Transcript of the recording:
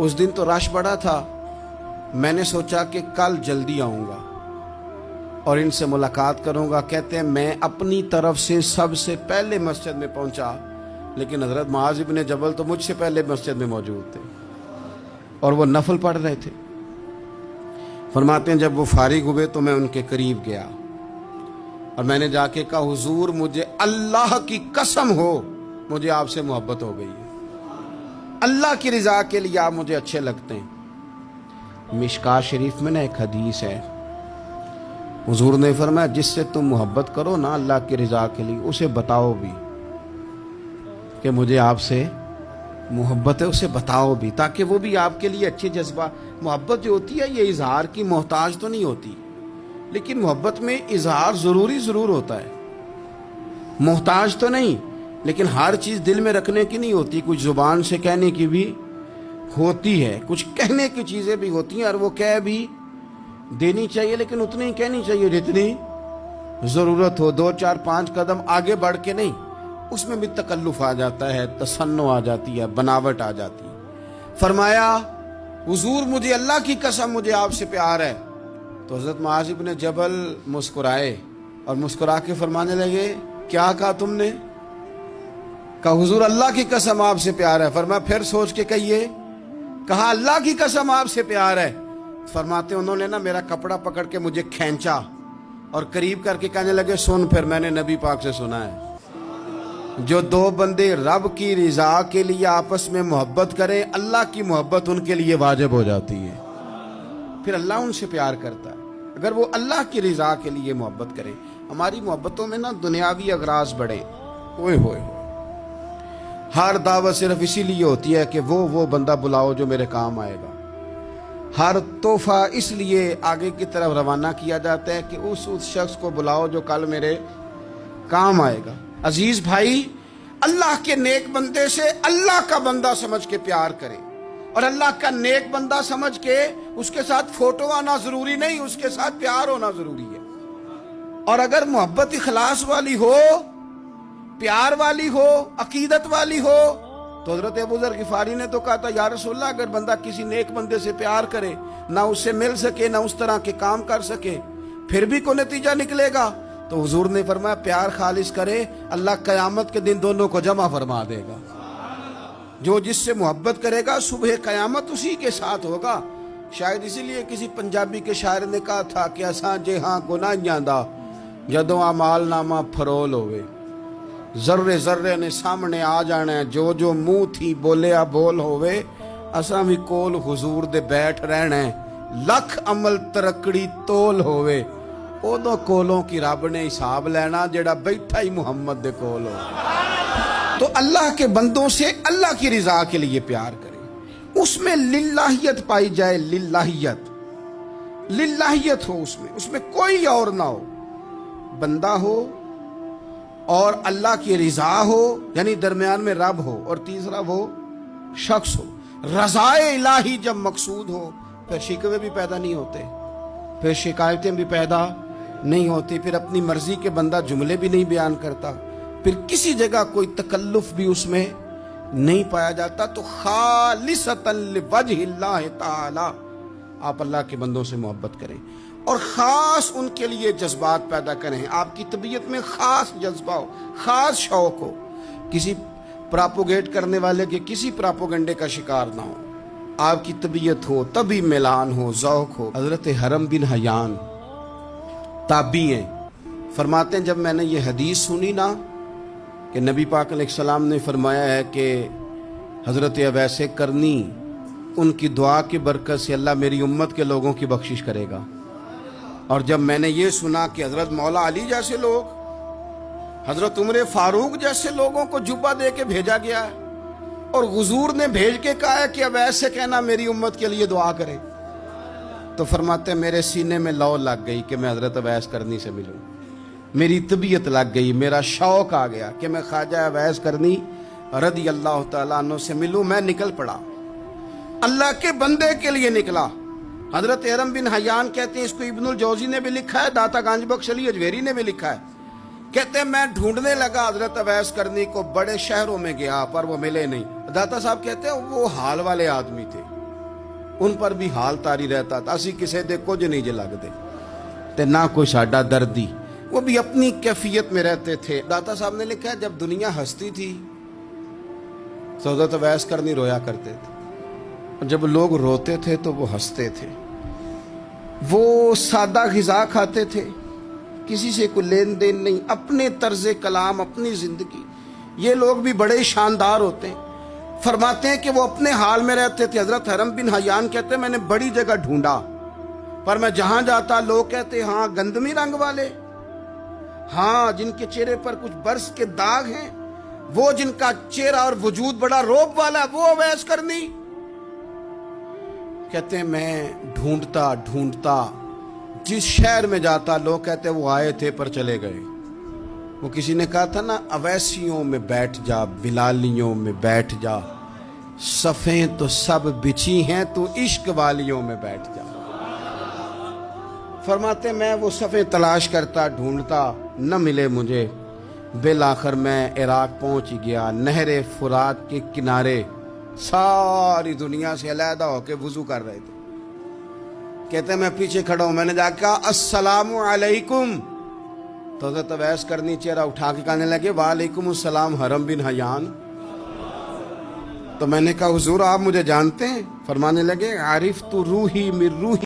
उस दिन तो रश बड़ा था, मैंने सोचा कि कल जल्दी आऊँगा और इनसे मुलाकात करूँगा। कहते हैं मैं अपनी तरफ से सबसे पहले मस्जिद में पहुँचा, लेकिन हज़रत मुआज़ इब्न जबल तो मुझसे पहले मस्जिद में मौजूद थे और वो नफल पढ़ रहे थे। फरमाते हैं जब वो फारिग हुए तो मैं उनके करीब गया और मैंने जाके कहा, हुजूर मुझे अल्लाह की कसम हो मुझे आपसे मोहब्बत हो गई है, अल्लाह की रज़ा के लिए आप मुझे अच्छे लगते हैं। मिशकात शरीफ में ना एक हदीस है, हुजूर ने फरमाया जिससे तुम मोहब्बत करो ना अल्लाह की रज़ा के लिए, उसे बताओ भी कि मुझे आपसे मोहब्बत है, उसे बताओ भी, ताकि वो भी आपके लिए अच्छे जज्बा। मोहब्बत जो होती है ये इजहार की मोहताज तो नहीं होती, लेकिन मोहब्बत में इजहार ज़रूर होता है, मोहताज तो नहीं, लेकिन हर चीज़ दिल में रखने की नहीं होती, कुछ ज़ुबान से कहने की भी होती है, कुछ कहने की चीज़ें भी होती हैं और वो कह भी देनी चाहिए, लेकिन उतनी ही कहनी चाहिए जितनी ज़रूरत हो। 2 4 5 कदम आगे बढ़ के नहीं, उसमें भी तकल्लुफ़ आ जाता है, तसन्नो आ जाती है, बनावट आ जाती है। फरमाया हुजूर मुझे अल्लाह की कसम मुझे आपसे प्यार है। तो हज़रत मुआज़ इब्न जबल मुस्कुराए और मुस्कुरा के फरमाने लगे, क्या कहा तुमने? कहा हुजूर अल्लाह की कसम आपसे प्यार है। फरमाया फिर सोच के कहिए। कहा अल्लाह की कसम आपसे प्यार है। फरमाते उन्होंने ना मेरा कपड़ा पकड़ के मुझे खींचा और करीब करके कहने लगे, सुन फिर मैंने नबी पाक से सुना है, जो 2 बंदे रब की रज़ा के लिए आपस में मोहब्बत करें, अल्लाह की मोहब्बत उनके लिए वाजिब हो जाती है, फिर अल्लाह उनसे प्यार करता है अगर वो अल्लाह की रज़ा के लिए मोहब्बत करें। हमारी मोहब्बतों में ना दुनियावी अगराज बढ़े, ओए होए, हर दावत सिर्फ इसीलिए होती है कि वो बंदा बुलाओ जो मेरे काम आएगा, हर तोहफा इसलिए आगे की तरफ रवाना किया जाता है कि उस शख्स को बुलाओ जो कल मेरे काम आएगा। अजीज भाई, अल्लाह के नेक बंदे से अल्लाह का बंदा समझ के प्यार करें और अल्लाह का नेक बंदा समझ के उसके साथ फोटो आना जरूरी नहीं, उसके साथ प्यार होना जरूरी है। और अगर मोहब्बत इखलास वाली हो, प्यार वाली हो, अकीदत वाली हो, तो हज़रत अबू ज़र गिफ़ारी ने तो कहा था, या रसूलल्लाह अगर बंदा किसी नेक बंदे से प्यार करे, ना उससे मिल सके ना उस तरह के काम कर सके, फिर भी कोई नतीजा निकलेगा? तो हुजूर ने फरमाया प्यार खालिस करे, अल्लाह क़यामत के दिन दोनों को जमा फरमा देगा। जो जिससे मोहब्बत करेगा सुबह क़यामत उसी के साथ होगा। शायद इसीलिए किसी पंजाबी के शायर ने कहा था कि असां जे हाँ गुनाहियां दा जदों अमाल नामा फरोल होवे, जर्रे जर्रे ने सामने आ जाना है, जो जो मुंह थी बोलिया बोल होवे, असां भी कोल हुजूर दे बैठ रहना है, लख अमल तरकड़ी तोल होवे, उदों कोलों की रब ने हिसाब लेना जेड़ा बैठा ही मुहम्मद दे कोल हो। तो अल्लाह के बंदों से अल्लाह की रज़ा के लिए प्यार करें, उसमें लिल्लाहियत पाई जाए, लिल्लाहियत हो उसमें कोई और ना हो, बंदा हो और अल्लाह की रज़ा हो, यानी दरमियान में रब हो, और तीसरा वो शख्स हो। रज़ाए इलाही जब मकसूद हो फिर शिकवे भी पैदा नहीं होते, फिर शिकायतें भी पैदा नहीं होती, फिर अपनी मर्जी के बंदा जुमले भी नहीं बयान करता, फिर किसी जगह कोई तकल्लुफ भी उसमें नहीं पाया जाता। तो खालिसतन लिवजहिल्लाह ताला आप अल्लाह के बंदों से मोहब्बत करें और ख़ास उनके लिए जज्बात पैदा करें। आपकी तबीयत में ख़ास जज्बा हो, ख़ास शौक़ हो, किसी प्रापोगेट करने वाले के किसी प्रापोगंडे का शिकार ना हो, आपकी तबीयत हो, तभी मिलान हो, ज़ौक़ हो। हज़रत हरम बिन हयान ताबी हैं, फरमाते हैं जब मैंने ये हदीस सुनी ना कि नबी पाक अलैहिस्सलाम ने फरमाया है कि हज़रत अवैस करनी उनकी दुआ की बरकत से अल्लाह मेरी उम्मत के लोगों की बख्शिश करेगा, और जब मैंने ये सुना कि हज़रत मौला अली जैसे लोग, हज़रत उमर फारूक जैसे लोगों को जुब्बा दे के भेजा गया है और हुजूर ने भेज के कहा है कि अवैस से कहना मेरी उम्मत के लिए दुआ करे, तो फरमाते मेरे सीने में लौ लग गई कि मैं हज़रत अवैस करनी से मिलूं, मेरी तबीयत लग गई, मेरा शौक़ आ गया कि मैं ख्वाजा अवैस करनी रदी अल्लाह तआला अन्हु से मिलूं। मैं निकल पड़ा, अल्लाह के बंदे के लिए निकला। हज़रत हरम बिन हयान कहते हैं, इसको इब्नुल जौज़ी ने भी लिखा है, दाता गांज बख्श अली अजवेरी ने भी लिखा है, कहते हैं मैं ढूंढने लगा हज़रत अवैस करनी को, बड़े शहरों में गया पर वो मिले नहीं। दाता साहब कहते हैं वो हाल वाले आदमी थे, उन पर भी हाल तारी रहता था, असी किसी दे कुछ नहीं जे लगते ते ना कोई साडा दर्दी। वो भी अपनी कैफियत में रहते थे। दाता साहब ने लिखा है, जब दुनिया हंसती थी तो हज़रत अवैस करनी रोया करते थे, और जब लोग रोते थे तो वो हंसते थे। वो सादा ग़िज़ा खाते थे, किसी से कोई लेन देन नहीं, अपने तर्ज़े कलाम, अपनी ज़िंदगी। ये लोग भी बड़े शानदार होते हैं। फरमाते हैं कि वो अपने हाल में रहते थे। हज़रत हरम बिन हयान कहते हैं, मैंने बड़ी जगह ढूंढा, पर मैं जहां जाता लोग कहते हाँ गंदमी रंग वाले, हाँ जिनके चेहरे पर कुछ बरस के दाग हैं, वो जिनका चेहरा और वजूद बड़ा रोब वाला, वो अवैस करनी। कहते हैं मैं ढूंढता ढूंढता जिस शहर में जाता लोग कहते वो आए थे पर चले गए। वो किसी ने कहा था ना, अवैसियों में बैठ जा, बिलालियों में बैठ जा, सफ़ें तो सब बिछी हैं, तू इश्क वालियों में बैठ जा। फरमाते मैं वो सफ़ें तलाश करता ढूंढता, न मिले मुझे। बिल आखिर मैं इराक पहुंच ही गया। नहरे फुरात के किनारे सारी दुनिया से अलहदा होके वुजू कर रहे थे। कहते मैं पीछे खड़ा हूं, मैंने जाकर कहा अस्सलामु अलैकुम, तो हज़रत अवैस करनी चेहरा उठा के कहने लगे वालेकुम अस्सलाम हरम बिन हयान। तो मैंने कहा हुजूर आप मुझे जानते हैं? फरमाने लगे आरिफ तू रूही मिर रूही